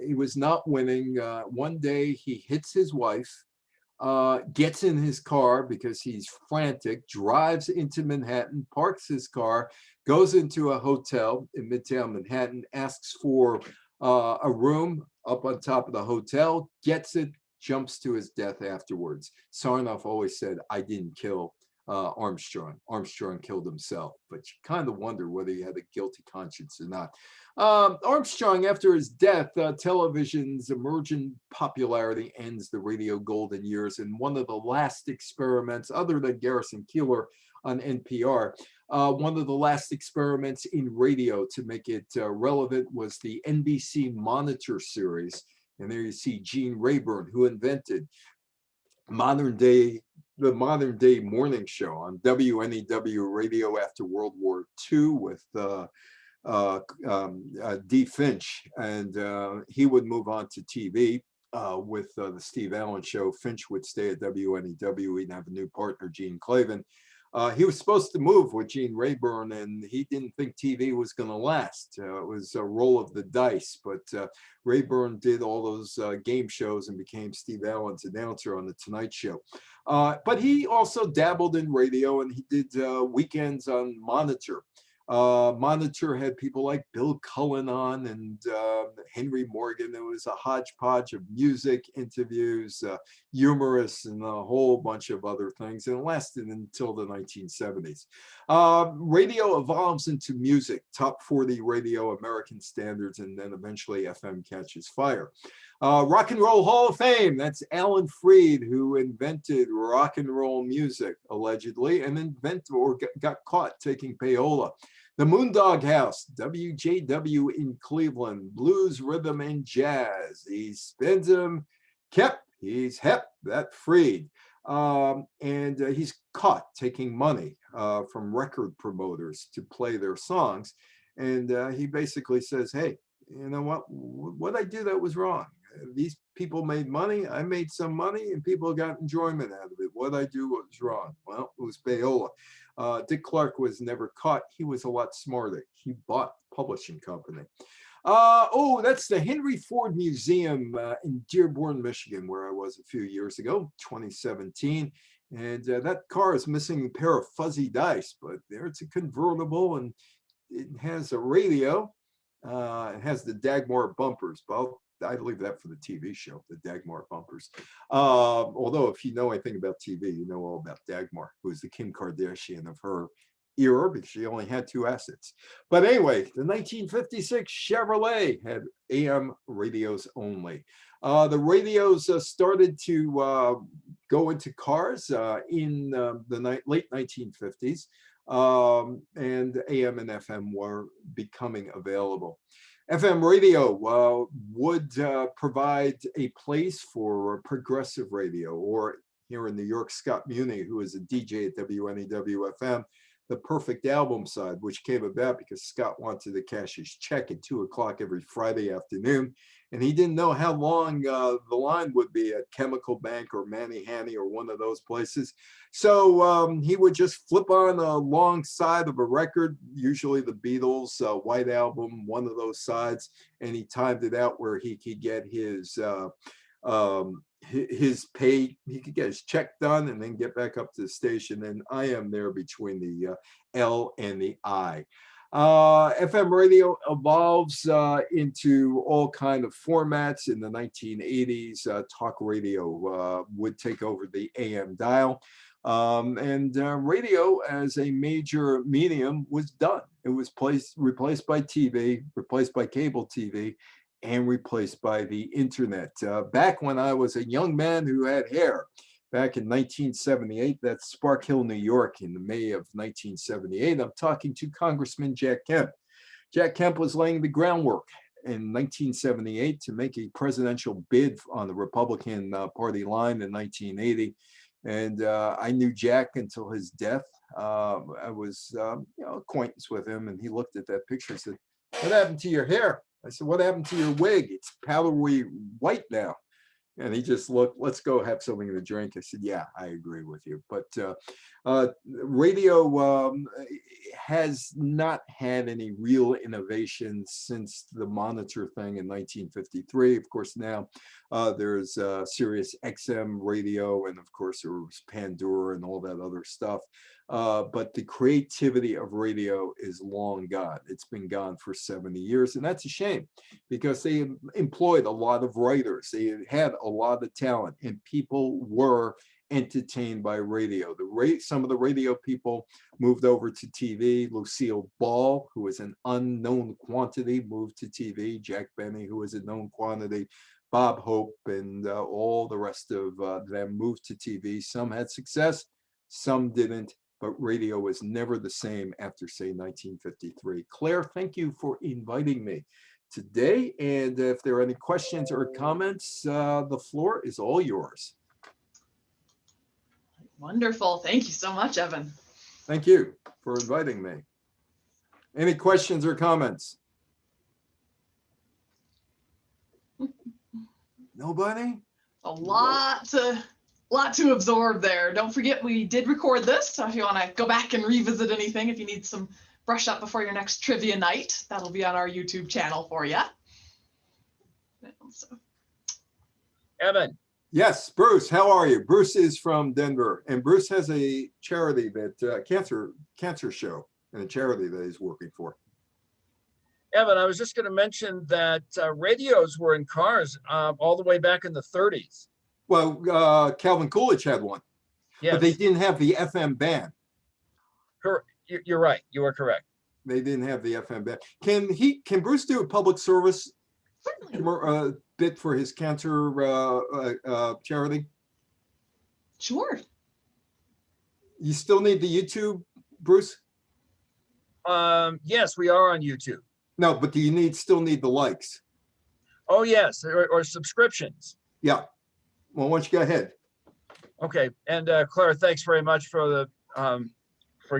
He was not winning. One day he hits his wife, gets in his car because he's frantic, drives into Manhattan, parks his car, goes into a hotel in Midtown Manhattan, asks for a room up on top of the hotel, gets it, jumps to his death afterwards. Sarnoff always said, I didn't kill Armstrong. Armstrong killed himself, but you kind of wonder whether he had a guilty conscience or not. Armstrong, after his death, television's emergent popularity ends the radio golden years, and one of the last experiments, other than Garrison Keillor on NPR, one of the last experiments in radio to make it relevant was the NBC Monitor series. And there you see Gene Rayburn, who invented the modern day morning show on WNEW radio after World War II with D. Finch, and he would move on to TV with the Steve Allen show. Finch would stay at WNEW. He'd have a new partner, Gene Clavin. He was supposed to move with Gene Rayburn, and he didn't think TV was going to last. It was a roll of the dice, but Rayburn did all those game shows and became Steve Allen's announcer on The Tonight Show. But he also dabbled in radio, and he did weekends on Monitor. Monitor had people like Bill Cullen on and Henry Morgan. It was a hodgepodge of music, interviews, humorous, and a whole bunch of other things. And it lasted until the 1970s. Radio evolves into music, top 40 radio, American standards, and then eventually FM catches fire. Rock and Roll Hall of Fame, that's Alan Freed, who invented rock and roll music, allegedly, and got caught taking payola. The Moondog House, WJW in Cleveland, blues, rhythm, and jazz. He spins him, he's hep, that Freed. And he's caught taking money from record promoters to play their songs. And he basically says, hey, you know what I do that was wrong. These people made money, I made some money, and people got enjoyment out of it. What I do was wrong. Well, it was payola. Dick Clark was never caught. He was a lot smarter. He bought the publishing company. That's the Henry Ford Museum in Dearborn, Michigan, where I was a few years ago, 2017. And that car is missing a pair of fuzzy dice, but there it's a convertible, and it has a radio. It has the Dagmar bumpers, but I'd leave that for the TV show, the Dagmar bumpers. Although if you know anything about TV, you know all about Dagmar, who was the Kim Kardashian of her era because she only had 2 assets. But anyway, the 1956 Chevrolet had AM radios only. The radios started to go into cars in the late 1950s. And AM and FM were becoming available. FM radio would provide a place for progressive radio, or here in New York, Scott Muni, who is a DJ at WNEW FM, the Perfect Album side, which came about because Scott wanted to cash his check at 2 o'clock every Friday afternoon. And he didn't know how long the line would be at Chemical Bank or Manny Hanny or one of those places. So he would just flip on a long side of a record, usually the Beatles, White Album, one of those sides, and he timed it out where he could get his pay, he could get his check done and then get back up to the station. And I am there between the L and the I. FM radio evolves into all kind of formats. In the 1980s, talk radio would take over the AM dial. And radio as a major medium was done. It was replaced by TV, replaced by cable TV, and replaced by the internet. Back when I was a young man who had hair, back in 1978, that's Spark Hill, New York, in May of 1978, I'm talking to Congressman Jack Kemp. Jack Kemp was laying the groundwork in 1978 to make a presidential bid on the Republican Party line in 1980. And I knew Jack until his death. I was acquaintance with him, and he looked at that picture and said, "What happened to your hair?" I said, "What happened to your wig? It's powdery white now." And he just looked, "Let's go have something to drink." I said, "Yeah, I agree with you." But radio has not had any real innovation since the Monitor thing in 1953. Of course, now there's Sirius XM radio, and of course there was Pandora and all that other stuff. But the creativity of radio is long gone. It's been gone for 70 years, and that's a shame because they employed a lot of writers. They had a lot of talent, and people were entertained by radio. Some of the radio people moved over to TV. Lucille Ball, who was an unknown quantity, moved to TV. Jack Benny, who was a known quantity. Bob Hope and all the rest of them moved to TV. Some had success, some didn't. But radio was never the same after, say, 1953. Claire, thank you for inviting me today. And if there are any questions or comments, the floor is all yours. Wonderful. Thank you so much, Evan. Thank you for inviting me. Any questions or comments? Nobody? A lot to absorb there. Don't forget, we did record this, so if you want to go back and revisit anything, if you need some brush up before your next trivia night, that'll be on our YouTube channel for you. So. Evan. Yes, Bruce, how are you? Bruce is from Denver, and Bruce has a charity that cancer show and a charity that he's working for. Evan, I was just going to mention that radios were in cars all the way back in the 30s. Well, Calvin Coolidge had one, Yes. but they didn't have the FM band. You're right. You are correct. They didn't have the FM band. Can Bruce do a public service bit for his cancer charity? Sure. You still need the YouTube, Bruce? Yes, we are on YouTube. No, but do you still need the likes? Oh, yes, or subscriptions. Yeah. Well, why don't you go ahead? Okay, and Claire, thanks very much for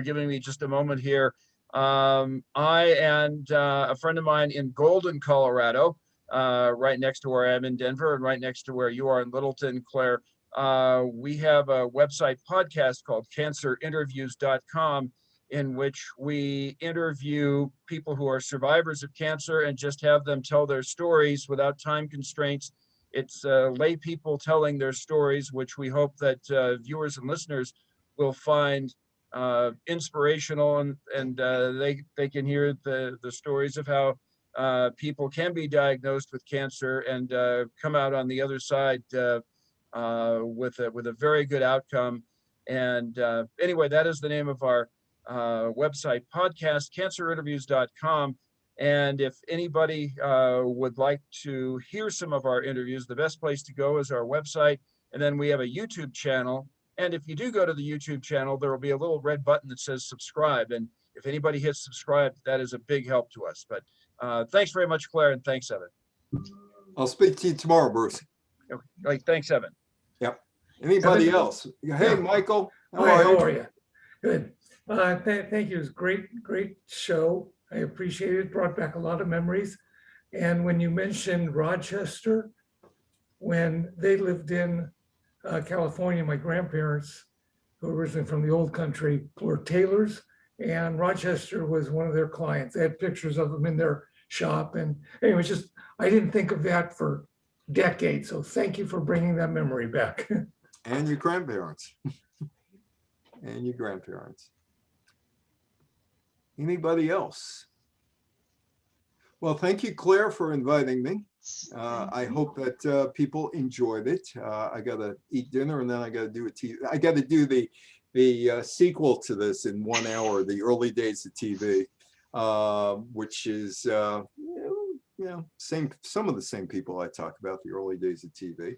giving me just a moment here. I and a friend of mine in Golden, Colorado, right next to where I'm in Denver and right next to where you are in Littleton, Claire, we have a website podcast called cancerinterviews.com, in which we interview people who are survivors of cancer and just have them tell their stories without time constraints. It's lay people telling their stories, which we hope that viewers and listeners will find inspirational, and they can hear the stories of how people can be diagnosed with cancer and come out on the other side with a very good outcome. And anyway, that is the name of our website podcast, cancerinterviews.com. And if anybody would like to hear some of our interviews, the best place to go is our website. And then we have a YouTube channel. And if you do go to the YouTube channel, there will be a little red button that says subscribe. And if anybody hits subscribe, that is a big help to us. But thanks very much, Claire, and thanks, Evan. I'll speak to you tomorrow, Bruce. Okay. Thanks, Evan. Yep. Anybody Evan? else? Hey, Michael. Hi, how are you? Good. Thank you. It was great show. I appreciate it. Brought back a lot of memories. And when you mentioned Rochester, when they lived in California, my grandparents, who were originally from the old country, were tailors, and Rochester was one of their clients. They had pictures of them in their shop. And anyway, just, I didn't think of that for decades. So thank you for bringing that memory back. And your grandparents. And your grandparents. Anybody else? Well, thank you, Claire, for inviting me. I hope that people enjoyed it. I gotta eat dinner and then I gotta do I gotta do the sequel to this in 1 hour, the early days of TV, which is some of the same people I talk about, the early days of TV.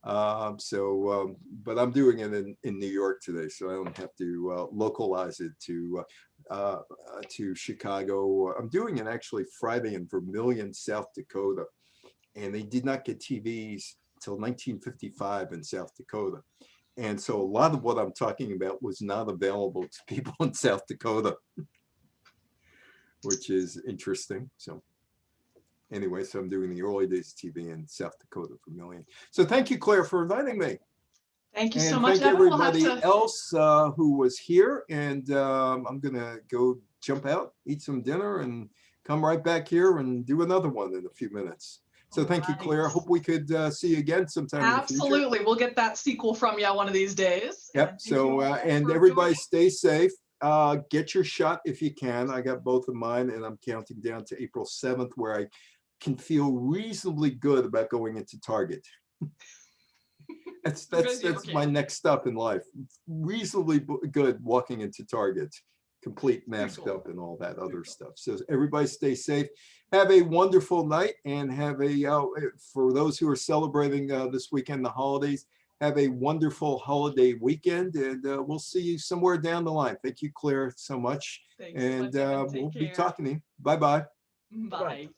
But I'm doing it in New York today, so I don't have to localize it to Chicago. I'm doing it actually Friday in Vermilion, South Dakota, and they did not get TVs until 1955 in South Dakota. And so a lot of what I'm talking about was not available to people in South Dakota, which is interesting. So anyway, so I'm doing the early days of TV in South Dakota for Vermilion. So thank you, Claire, for inviting me. Thank you and so much, thank Evan. everybody else who was here. And I'm gonna go jump out, eat some dinner, and come right back here and do another one in a few minutes. So thank you, Claire. Hope we could see you again sometime. Absolutely. In the future. We'll get that sequel from you one of these days. Yep. So and everybody stay safe. Get your shot if you can. I got both of mine, and I'm counting down to April 7th, where I can feel reasonably good about going into Target. That's okay. My next stop in life. Reasonably good walking into Target, complete masked up and all that other stuff. So everybody stay safe. Have a wonderful night, and have a for those who are celebrating this weekend, the holidays, have a wonderful holiday weekend, and we'll see you somewhere down the line. Thank you, Claire, so much. Thanks and so much, we'll be talking to you. Bye-bye. Bye.